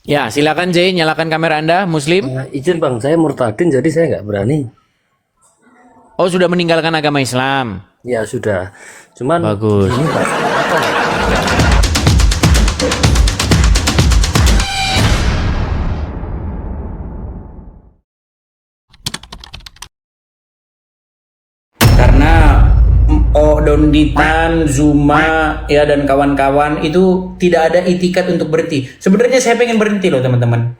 Ya, silakan Jay, nyalakan kamera Anda, Muslim. Izin bang, saya murtadin jadi saya nggak berani. Oh, sudah meninggalkan agama Islam. Ya sudah, cuman Bagus. ini bang, apa ya? Karena Donditan, Zuma, ya dan kawan-kawan itu tidak ada itikat untuk berhenti. Sebenarnya saya pengen berhenti loh teman-teman.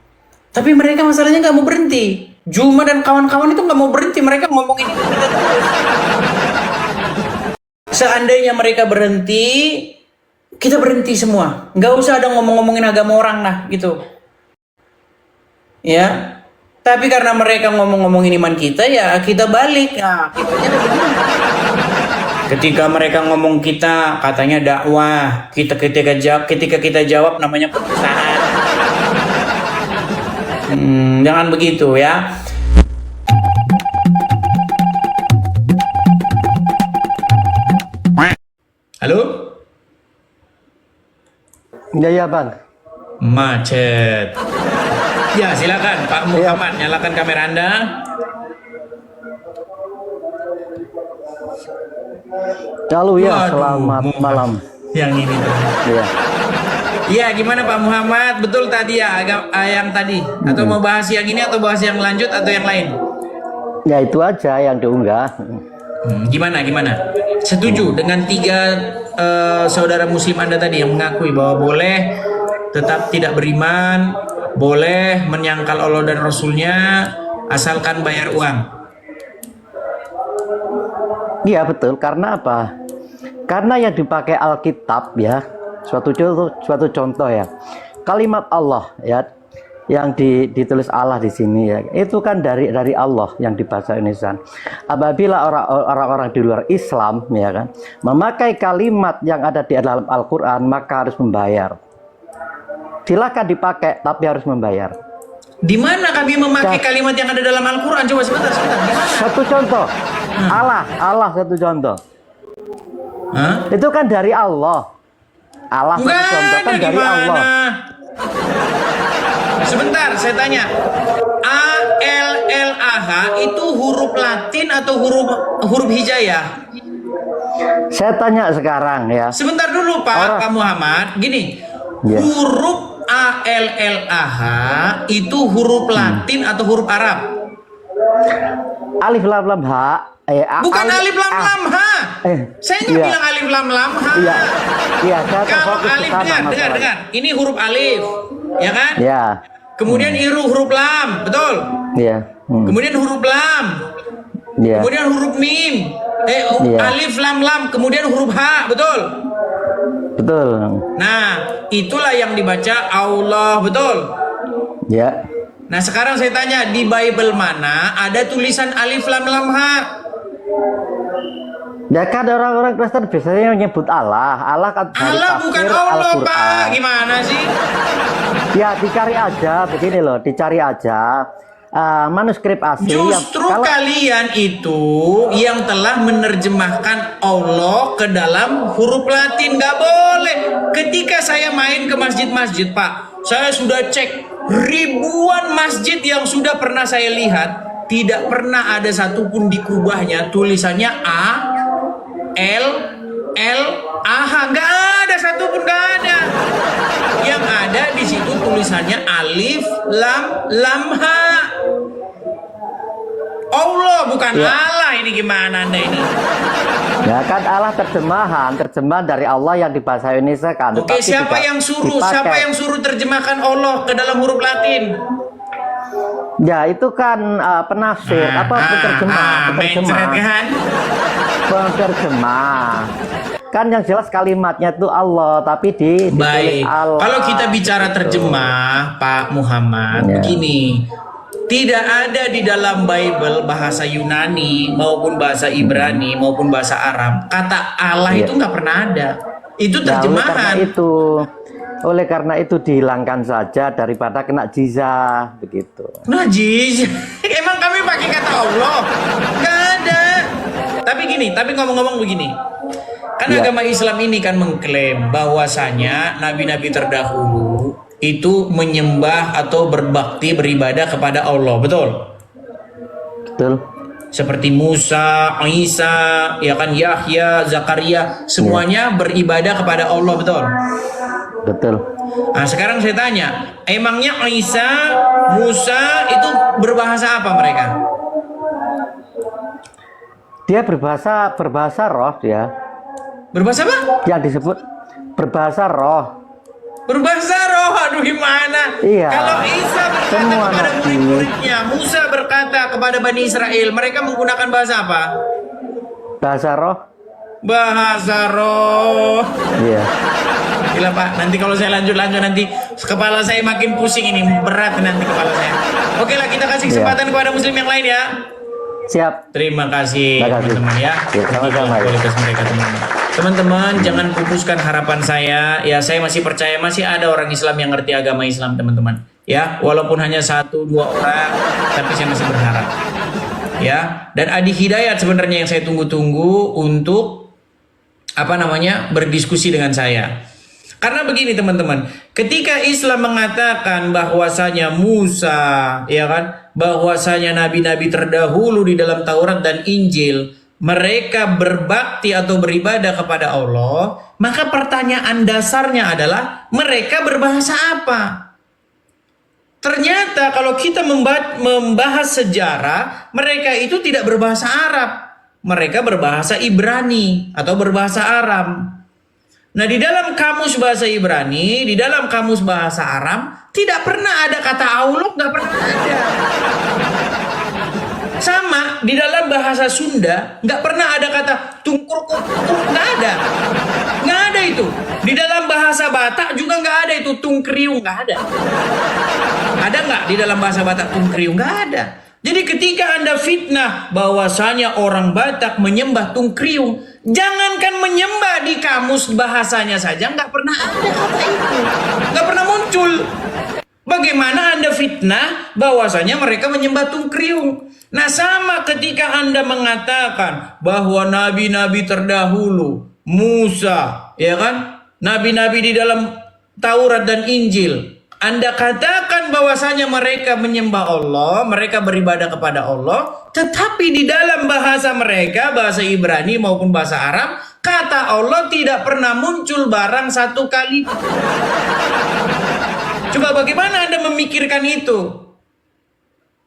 Tapi mereka masalahnya nggak mau berhenti. Zuma dan kawan-kawan itu nggak mau berhenti. Mereka ngomongin itu terus. Seandainya mereka berhenti, kita berhenti semua. Nggak usah ada ngomong-ngomongin agama orang lah gitu. Ya. Tapi karena mereka ngomong-ngomongin iman kita, ya kita balik. Nah, kitanya ada begini. Ketika mereka ngomong kita, katanya dakwah. Ketika kita jawab namanya perusahaan. Jangan begitu ya. Halo? Ya bang. Macet. Ya silakan Pak Muhammad, nyalakan kamera Anda. Halo ya, Waduh, selamat malam. Yang ini tuh. Ya. Iya, gimana Pak Muhammad? Betul tadi ya, yang tadi. Atau mau bahas yang ini atau bahas yang lanjut atau yang lain? Ya itu aja yang diunggah. Gimana? Setuju dengan tiga saudara Muslim Anda tadi yang mengakui bahwa boleh tetap tidak beriman, boleh menyangkal Allah dan Rasulnya, asalkan bayar uang. Iya betul, karena apa? Karena yang dipakai Alkitab ya, suatu contoh ya. Kalimat Allah ya, yang ditulis Allah di sini ya, itu kan dari Allah yang di bahasa Indonesia. Apabila orang-orang di luar Islam ya kan, memakai kalimat yang ada di dalam Al-Qur'an, maka harus membayar. Silakan dipakai tapi harus membayar. Di mana kami memakai kalimat yang ada dalam Al-Quran? Coba sebentar. Satu contoh, Allah satu contoh. Hah? Itu kan dari Allah. Allah satu Enggak contoh kan ada dari gimana? Allah. Sebentar, saya tanya. ALLAH itu huruf Latin atau huruf hijaiyah? Saya tanya sekarang ya. Sebentar dulu Pak Muhammad. Gini, Ya. huruf ALLAH itu huruf Latin atau huruf Arab? Alif lam lam ha. Bukan alif lam lam ha. Saya nggak iya. bilang alif lam lam ha. Iya, saya Kalau terfokus ke alif, sana dengar. masalahnya. Ini huruf alif, ya kan? Ya, Kemudian huruf lam, betul? iya. Kemudian huruf lam, Iya. kemudian huruf mim, Iya. alif lam lam, kemudian huruf ha, betul? Betul. Nah, itulah yang dibaca Allah, betul? Ya. Nah, sekarang saya tanya, di Bible mana ada tulisan alif lam lam ha? Ya kan orang-orang Kristen biasanya menyebut Allah. Allah kan dari Allah bukan tafsir Allah, Pak. Al-Qur'an. Gimana sih? Ya dicari aja, begini loh, dicari aja manuskrip asli. Justru kalian itu yang telah menerjemahkan Allah ke dalam huruf Latin. Nggak boleh. Ketika saya main ke masjid-masjid, Pak, saya sudah cek ribuan masjid yang sudah pernah saya lihat, tidak pernah ada satupun di kubahnya tulisannya A, L, A, H. Nggak ada satupun, nggak ada. Yang ada di situ tulisannya alif, lam, ha. Allah bukan Allah. Ini gimana Anda ini? Ya kan Allah terjemahan dari Allah yang di bahasa Indonesia kan. Oke, Tetapi siapa juga yang suruh? dipakai. Siapa yang suruh terjemahkan Allah ke dalam huruf Latin? Ya itu kan penafsir mencret kan? Penerjemah. Kan yang jelas kalimatnya itu Allah, tapi ditulis Baik. Allah. Kalau kita bicara terjemah, Pak Muhammad, begini. Tidak ada di dalam Bible bahasa Yunani maupun bahasa Ibrani maupun bahasa Arab kata Allah itu nggak pernah ada. Itu terjemahan. Oleh karena itu dihilangkan saja daripada kena jizah begitu. Najis. Emang kami pakai kata Allah? Nggak ada. Tapi ngomong-ngomong begini. Kan agama Islam ini kan mengklaim bahwasanya nabi-nabi terdahulu itu menyembah atau berbakti beribadah kepada Allah, betul? Betul. Seperti Musa, Isa, ya kan, Yahya, Zakaria, semuanya beribadah kepada Allah, betul? Betul. Nah, sekarang saya tanya, emangnya Isa, Musa itu berbahasa apa mereka? Dia berbahasa roh dia. Berbahasa apa? Yang disebut berbahasa roh. Berbahasa roh, aduh gimana? Iya. Kalau Isa berkata Semua kepada nabi. murid-muridnya, Musa berkata kepada Bani Israel, mereka menggunakan bahasa apa? Bahasa roh. Bahasa roh. Iya. Gila Pak, nanti kalau saya lanjut nanti kepala saya makin pusing ini, berat nanti kepala saya. Oke lah, kita kasih kesempatan kepada muslim yang lain ya. Siap. Terima kasih Terima kasih. teman-teman ya. Ya, sama-sama, ya. Kualitas mereka teman-teman. Teman-teman, jangan pupuskan harapan saya. Ya, saya masih percaya masih ada orang Islam yang ngerti agama Islam, teman-teman. Ya, walaupun hanya 1-2 orang, tapi saya masih berharap. Ya, dan Adi Hidayat sebenarnya yang saya tunggu-tunggu untuk berdiskusi dengan saya. Karena begini teman-teman, ketika Islam mengatakan bahwasanya Musa, ya kan, bahwasanya nabi-nabi terdahulu di dalam Taurat dan Injil, mereka berbakti atau beribadah kepada Allah, maka pertanyaan dasarnya adalah mereka berbahasa apa? Ternyata kalau kita membahas sejarah, mereka itu tidak berbahasa Arab, mereka berbahasa Ibrani atau berbahasa Aram. Nah, di dalam kamus bahasa Ibrani, di dalam kamus bahasa Aram, tidak pernah ada kata Allah, nggak pernah ada. Sama, di dalam bahasa Sunda, nggak pernah ada kata tungkur, nggak ada. Nggak ada itu. Di dalam bahasa Batak juga nggak ada itu, tungkriung, nggak ada. Ada nggak di dalam bahasa Batak tungkriung? Nggak ada. Jadi ketika Anda fitnah bahwasanya orang Batak menyembah tungkriung, jangankan menyembah, di kamus bahasanya saja nggak pernah ada kata itu, nggak pernah muncul. Bagaimana Anda fitnah bahwasanya mereka menyembah tungkriung? Nah, sama ketika Anda mengatakan bahwa nabi-nabi terdahulu, Musa, ya kan, nabi-nabi di dalam Taurat dan Injil, Anda katakan bahwasanya mereka menyembah Allah, mereka beribadah kepada Allah, tetapi di dalam bahasa mereka, bahasa Ibrani maupun bahasa Arab, kata Allah tidak pernah muncul barang satu kali. Coba bagaimana Anda memikirkan itu?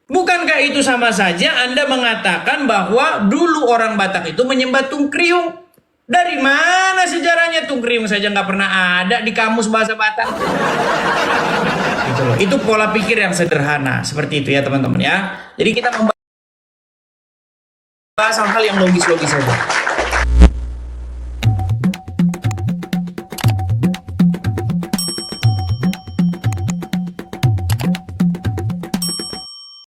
Bukankah itu sama saja Anda mengatakan bahwa dulu orang Batak itu menyembah tungkriung? Dari mana sejarahnya tungkriung saja nggak pernah ada di kamus bahasa Batak? Gitu loh. Itu pola pikir yang sederhana seperti itu ya teman-teman ya. Jadi kita membahas hal-hal yang logis-logis saja.